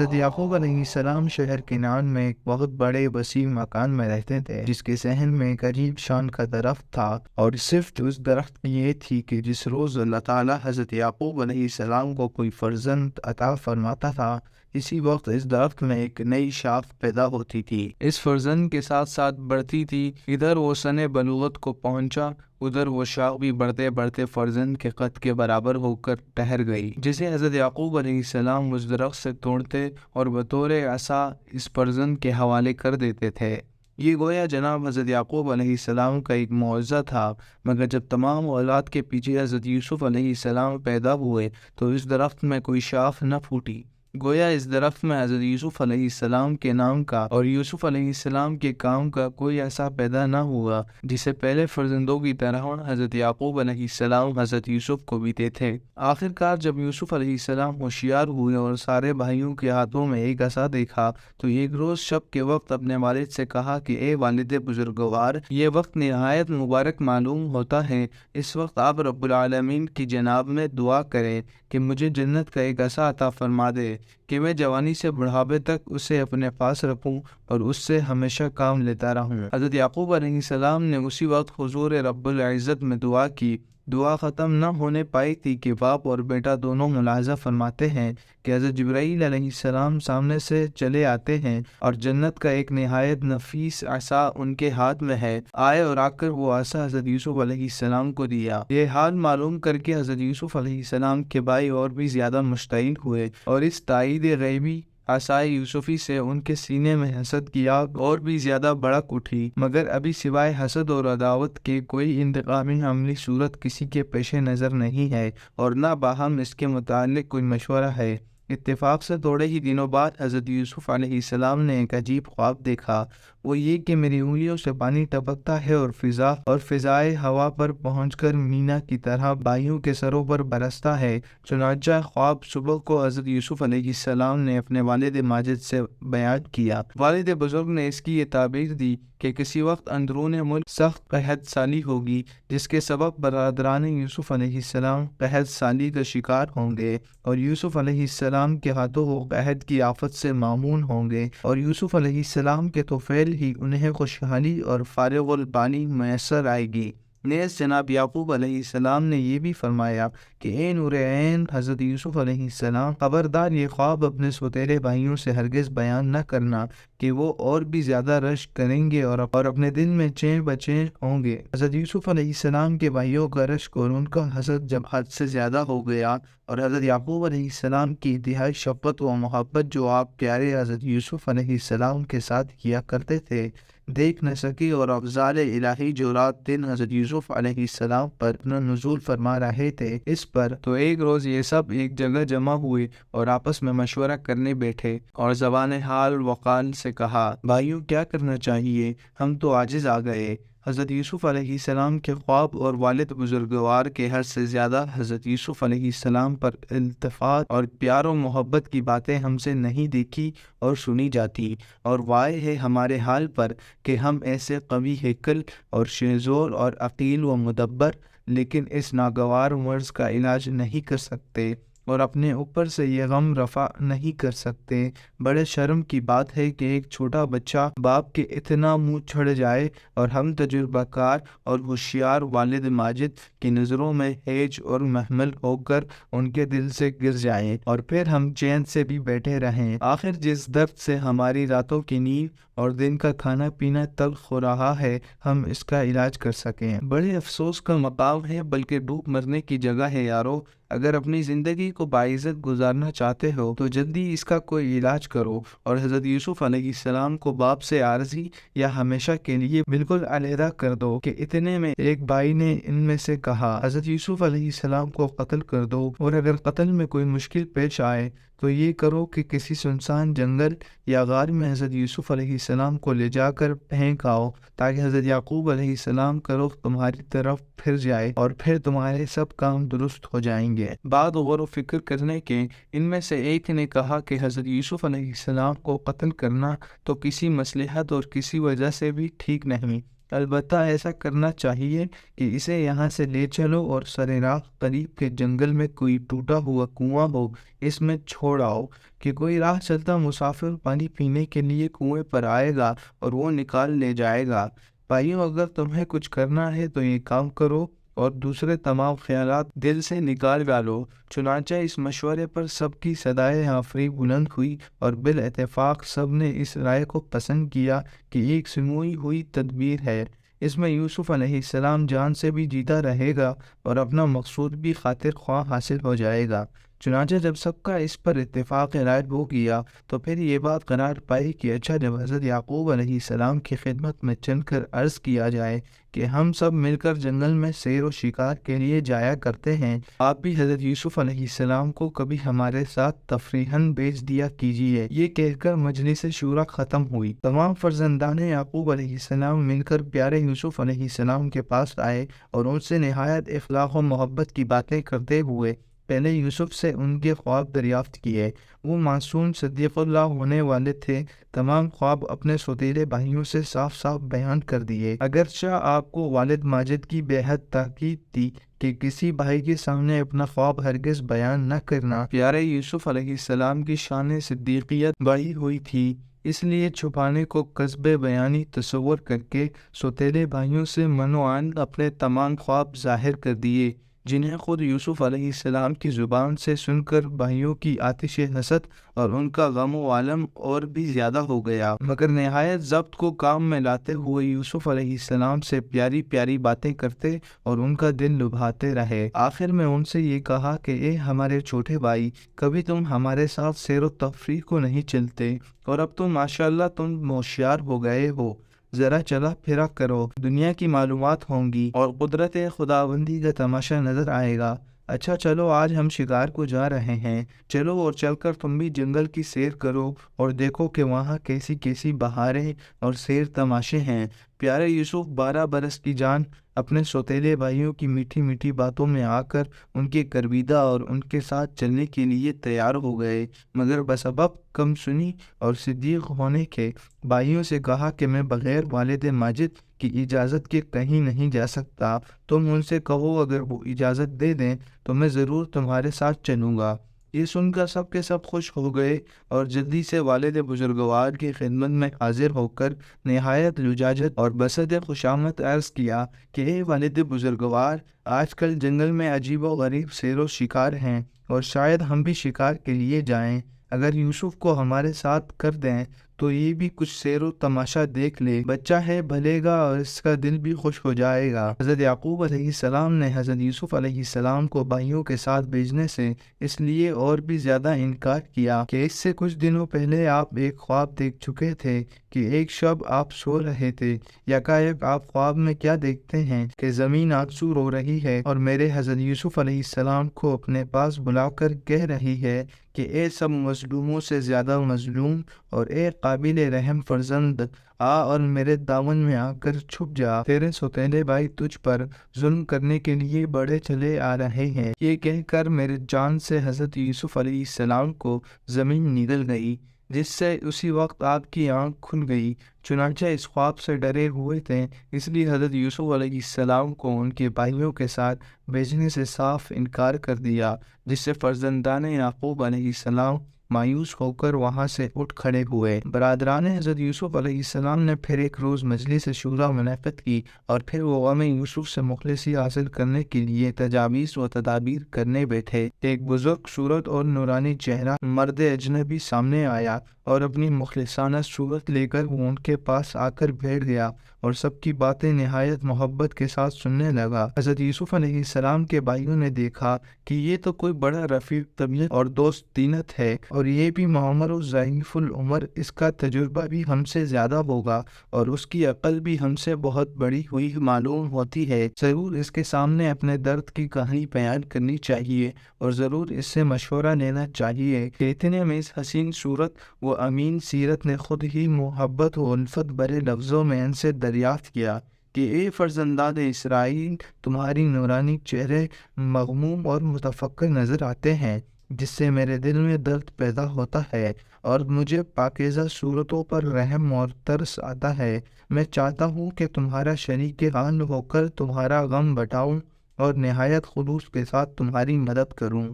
حضرت یعقوب علیہ السلام شہر کنعان میں ایک بہت بڑے وسیع مکان میں رہتے تھے، جس کے صحن میں ایک عجیب شان کا درخت تھا، اور صرف اس درخت کی یہ تھی کہ جس روز اللہ تعالیٰ حضرت یعقوب علیہ السلام کو کوئی فرزند عطا فرماتا تھا، اسی وقت اس درخت میں ایک نئی شاخ پیدا ہوتی تھی۔ اس فرزند کے ساتھ ساتھ بڑھتی تھی، ادھر وہ سن بلوغت کو پہنچا، ادھر وہ شاخ بھی بڑھتے بڑھتے فرزند کے قد کے برابر ہو کر ٹھہر گئی، جسے حضرت یعقوب علیہ السلام اس درخت سے توڑتے اور بطور عصا اس فرزند کے حوالے کر دیتے تھے۔ یہ گویا جناب حضرت یعقوب علیہ السلام کا ایک معجزہ تھا، مگر جب تمام اولاد کے پیچھے حضرت یوسف علیہ السلام پیدا ہوئے تو اس درخت میں کوئی شاخ نہ پھوٹی۔ گویا اس درخت میں حضرت یوسف علیہ السلام کے نام کا اور یوسف علیہ السلام کے کام کا کوئی ایسا پیدا نہ ہوا جسے پہلے فرزندوں کی طرح حضرت یعقوب علیہ السلام حضرت یوسف کو بھی تھے۔ آخر کار جب یوسف علیہ السلام ہوشیار ہوئے اور سارے بھائیوں کے ہاتھوں میں ایک عصا دیکھا تو ایک روز شب کے وقت اپنے والد سے کہا کہ اے والد بزرگوار، یہ وقت نہایت مبارک معلوم ہوتا ہے، اس وقت آپ رب العالمین کی جناب میں دعا کریں کہ مجھے جنت کا ایک عصا عطا فرما دے کہ میں جوانی سے بڑھاپے تک اسے اپنے پاس رکھوں اور اس سے ہمیشہ کام لیتا رہوں۔ حضرت یعقوب علیہ السلام نے اسی وقت حضور رب العزت میں دعا کی۔ دعا ختم نہ ہونے پائی تھی کہ باپ اور بیٹا دونوں ملاحظہ فرماتے ہیں کہ حضرت جبرائیل علیہ السلام سامنے سے چلے آتے ہیں اور جنت کا ایک نہایت نفیس عصا ان کے ہاتھ میں ہے، آئے اور آ کر وہ عصا حضرت یوسف علیہ السلام کو دیا۔ یہ حال معلوم کر کے حضرت یوسف علیہ السلام کے بھائی اور بھی زیادہ مشتعل ہوئے اور اس تائید غیبی عصائے یوسفی سے ان کے سینے میں حسد کی آگ اور بھی زیادہ بھڑک اٹھی، مگر ابھی سوائے حسد اور عداوت کے کوئی انتقامی عملی صورت کسی کے پیش نظر نہیں ہے اور نہ باہم اس کے متعلق کوئی مشورہ ہے۔ اتفاق سے تھوڑے ہی دنوں بعد حضرت یوسف علیہ السلام نے ایک عجیب خواب دیکھا، وہ یہ کہ میری انگلیوں سے پانی ٹپکتا ہے اور فضائے ہوا پر پہنچ کر مینا کی طرح بھائیوں کے سروں پر برستا ہے۔ چنانچہ خواب صبح کو حضرت یوسف علیہ السلام نے اپنے والد ماجد سے بیان کیا۔ والد بزرگ نے اس کی یہ تعبیر دی کہ کسی وقت اندرون ملک سخت قحط سالی ہوگی، جس کے سبب برادران یوسف علیہ السلام قحط سالی کا شکار ہوں گے اور یوسف علیہ السلام کے ہاتھوں وہ قحط کی آفت سے معمون ہوں گے، اور یوسف علیہ السلام کے طفیل ہی انہیں خوشحالی اور فارغ البالی میسر آئے گی۔ نیز جناب یعقوب علیہ السلام نے یہ بھی فرمایا کہ اے نور عین حضرت یوسف علیہ السلام، خبردار یہ خواب اپنے سوتیلے بھائیوں سے ہرگز بیان نہ کرنا کہ وہ اور بھی زیادہ رشک کریں گے اور اپنے دل میں چین بچین ہوں گے۔ حضرت یوسف علیہ السلام کے بھائیوں کا رشک اور ان کا حسد جب حد سے زیادہ ہو گیا اور حضرت یعقوب علیہ السلام کی انتہائی شفقت و محبت جو آپ پیارے حضرت یوسف علیہ السلام کے ساتھ کیا کرتے تھے دیکھ نہ سکی، اور افضال الہی جو رات دن حضرت یوسف علیہ السلام پر اپنا نزول فرما رہے تھے اس پر، تو ایک روز یہ سب ایک جگہ جمع ہوئے اور آپس میں مشورہ کرنے بیٹھے اور زبان حال وقال سے کہا، بھائیوں کیا کرنا چاہیے، ہم تو عاجز آ گئے۔ حضرت یوسف علیہ السلام کے خواب اور والد بزرگوار کے حد سے زیادہ حضرت یوسف علیہ السلام پر التفات اور پیار و محبت کی باتیں ہم سے نہیں دیکھی اور سنی جاتی، اور وائے ہے ہمارے حال پر کہ ہم ایسے قوی ہیکل اور شیزور اور عقیل و مدبر لیکن اس ناگوار مرض کا علاج نہیں کر سکتے اور اپنے اوپر سے یہ غم رفع نہیں کر سکتے۔ بڑے شرم کی بات ہے کہ ایک چھوٹا بچہ باپ کے اتنا منہ چھڑ جائے اور ہم تجربہ کار اور ہوشیار والد ماجد کی نظروں میں ہیج اور محمل ہو کر ان کے دل سے گر جائیں اور پھر ہم چین سے بھی بیٹھے رہیں۔ آخر جس درد سے ہماری راتوں کی نیند اور دن کا کھانا پینا تلخ ہو رہا ہے ہم اس کا علاج کر سکیں۔ بڑے افسوس کا مقام ہے، بلکہ ڈوب مرنے کی جگہ ہے یارو۔ اگر اپنی زندگی کو باعزت گزارنا چاہتے ہو تو جلدی اس کا کوئی علاج کرو، اور حضرت یوسف علیہ السلام کو باپ سے عارضی یا ہمیشہ کے لیے بالکل علیحدہ کر دو۔ کہ اتنے میں ایک بھائی نے ان میں سے کہا، حضرت یوسف علیہ السلام کو قتل کر دو، اور اگر قتل میں کوئی مشکل پیش آئے تو یہ کرو کہ کسی سنسان جنگل یا غار میں حضرت یوسف علیہ السلام کو لے جا کر پھینک آؤ تاکہ حضرت یعقوب علیہ السلام کا رخ تمہاری طرف پھر جائے اور پھر تمہارے سب کام درست ہو جائیں گے۔ بعد غور و فکر کرنے کے ان میں سے ایک نے کہا کہ حضرت یوسف علیہ السلام کو قتل کرنا تو کسی مصلحت اور کسی وجہ سے بھی ٹھیک نہیں، البتہ ایسا کرنا چاہیے کہ اسے یہاں سے لے چلو اور سر راہ قریب کے جنگل میں کوئی ٹوٹا ہوا کنواں ہو، اس میں چھوڑ آؤ کہ کوئی راہ چلتا مسافر پانی پینے کے لیے کنویں پر آئے گا اور وہ نکال لے جائے گا۔ بھائیوں، اگر تمہیں کچھ کرنا ہے تو یہ کام کرو اور دوسرے تمام خیالات دل سے نکال ڈالو۔ چنانچہ اس مشورے پر سب کی صدائے آفرین بلند ہوئی اور بالاتفاق سب نے اس رائے کو پسند کیا کہ ایک سموئی ہوئی تدبیر ہے، اس میں یوسف علیہ السلام جان سے بھی جیتا رہے گا اور اپنا مقصود بھی خاطر خواہ حاصل ہو جائے گا۔ چنانچہ جب سب کا اس پر اتفاق رائے ہو گیا تو پھر یہ بات قرار پائی کہ اچھا، جب حضرت یعقوب علیہ السلام کی خدمت میں چل کر عرض کیا جائے کہ ہم سب مل کر جنگل میں سیر و شکار کے لیے جایا کرتے ہیں، آپ بھی حضرت یوسف علیہ السلام کو کبھی ہمارے ساتھ تفریحاً بھیج دیا کیجیے۔ یہ کہہ کر مجلس شورا ختم ہوئی۔ تمام فرزندان یعقوب علیہ السلام مل کر پیارے یوسف علیہ السلام کے پاس آئے اور ان سے نہایت اخلاق و محبت کی باتیں کرتے ہوئے پہلے یوسف سے ان کے خواب دریافت کیے۔ وہ معصوم صدیق اللہ ہونے والے تھے، تمام خواب اپنے سوتیلے بھائیوں سے صاف صاف بیان کر دیے۔ اگرچہ آپ کو والد ماجد کی بے حد تاکید تھی کہ کسی بھائی کے سامنے اپنا خواب ہرگز بیان نہ کرنا، پیارے یوسف علیہ السلام کی شان صدیقیت بڑھی ہوئی تھی، اس لیے چھپانے کو کسب بیانی تصور کر کے سوتیلے بھائیوں سے منوعاً اپنے تمام خواب ظاہر کر دیے، جنہیں خود یوسف علیہ السلام کی زبان سے سن کر بھائیوں کی آتش حسد اور ان کا غم و عالم اور بھی زیادہ ہو گیا، مگر نہایت ضبط کو کام میں لاتے ہوئے یوسف علیہ السلام سے پیاری پیاری باتیں کرتے اور ان کا دل لبھاتے رہے۔ آخر میں ان سے یہ کہا کہ اے ہمارے چھوٹے بھائی، کبھی تم ہمارے ساتھ سیر و تفریح کو نہیں چلتے اور اب تو ماشاءاللہ تم ہوشیار ہو گئے ہو، ذرا چلا پھرا کرو، دنیا کی معلومات ہوں گی اور قدرت خداوندی کا تماشا نظر آئے گا۔ اچھا چلو، آج ہم شکار کو جا رہے ہیں، چلو اور چل کر تم بھی جنگل کی سیر کرو اور دیکھو کہ وہاں کیسی کیسی بہاریں اور سیر تماشے ہیں۔ پیارے یوسف 12 برس کی جان اپنے سوتیلے بھائیوں کی میٹھی میٹھی باتوں میں آ کر ان کے گرویدہ اور ان کے ساتھ چلنے کے لیے تیار ہو گئے، مگر بسبب کم سنی اور صدیق ہونے کے بھائیوں سے کہا کہ میں بغیر والد ماجد کی اجازت کے کہیں نہیں جا سکتا، تم ان سے کہو اگر وہ اجازت دے دیں تو میں ضرور تمہارے ساتھ چلوں گا۔ یہ سن کر سب کے سب خوش ہو گئے اور جلدی سے والد بزرگوار کی خدمت میں حاضر ہو کر نہایت لجاجت اور بصد خوشامد عرض کیا کہ اے والد بزرگوار، آج کل جنگل میں عجیب و غریب سیر و شکار ہیں اور شاید ہم بھی شکار کے لیے جائیں، اگر یوسف کو ہمارے ساتھ کر دیں تو یہ بھی کچھ سیر و تماشا دیکھ لے، بچہ ہے بھلے گا اور اس کا دل بھی خوش ہو جائے گا۔ حضرت یعقوب علیہ السلام نے حضرت یوسف علیہ السلام کو بھائیوں کے ساتھ بھیجنے سے اس لیے اور بھی زیادہ انکار کیا کہ اس سے کچھ دنوں پہلے آپ ایک خواب دیکھ چکے تھے کہ ایک شب آپ سو رہے تھے، یکایک آپ خواب میں کیا دیکھتے ہیں کہ زمین آنسو رو رہی ہے اور میرے حضرت یوسف علیہ السلام کو اپنے پاس بلا کر کہہ رہی ہے کہ اے سب مظلوموں سے زیادہ مظلوم اور اے قابل رحم فرزند، آ اور میرے دامن میں آ کر چھپ جا، تیرے سوتیلے بھائی تجھ پر ظلم کرنے کے لیے بڑھے چلے آ رہے ہیں۔ یہ کہہ کر میرے جان سے حضرت یوسف علیہ السلام کو زمین نگل گئی، جس سے اسی وقت آپ کی آنکھ کھل گئی، چنانچہ اس خواب سے ڈرے ہوئے تھے، اس لیے حضرت یوسف علیہ السلام کو ان کے بھائیوں کے ساتھ بھیجنے سے صاف انکار کر دیا، جس سے فرزندان یعقوب علیہ السلام مایوس ہو کر وہاں سے اٹھ کھڑے ہوئے۔ برادران حضرت یوسف علیہ السلام نے پھر ایک روز مجلس شورا منعقد کی اور پھر وہ غم یوسف سے مخلصی حاصل کرنے کے لیے تجاویز و تدابیر کرنے بیٹھے۔ ایک بزرگ صورت اور نورانی چہرہ مرد اجنبی سامنے آیا اور اپنی مخلصانہ صورت لے کر وہ ان کے پاس آ کر بیٹھ گیا اور سب کی باتیں نہایت محبت کے ساتھ سننے لگا۔ حضرت یوسف علیہ السلام کے بھائیوں نے دیکھا کہ یہ تو کوئی بڑا رفیق طبیعت اور دوست طینت ہے اور یہ بھی معمر و ضعیف العمر، اس کا تجربہ بھی ہم سے زیادہ ہوگا اور اس کی عقل بھی ہم سے بہت بڑی ہوئی معلوم ہوتی ہے، ضرور اس کے سامنے اپنے درد کی کہانی بیان کرنی چاہیے اور ضرور اس سے مشورہ لینا چاہیے کہ اتنے میں اس حسین صورت و امین سیرت نے خود ہی محبت و الفت بھرے لفظوں میں ان سے دریافت کیا کہ اے فرزندان اسرائیل، تمہاری نورانی چہرے مغموم اور متفکر نظر آتے ہیں، جس سے میرے دل میں درد پیدا ہوتا ہے اور مجھے پاکیزہ صورتوں پر رحم اور ترس آتا ہے۔ میں چاہتا ہوں کہ تمہارا شریک حال ہو کر تمہارا غم بٹاؤں اور نہایت خلوص کے ساتھ تمہاری مدد کروں۔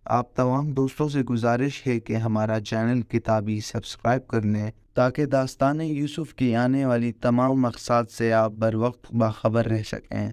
آپ تمام دوستوں سے گزارش ہے کہ ہمارا چینل کتابی سبسکرائب کر لیں تاکہ داستان یوسف کی آنے والی تمام مقصد سے آپ بر وقت باخبر رہ سکیں۔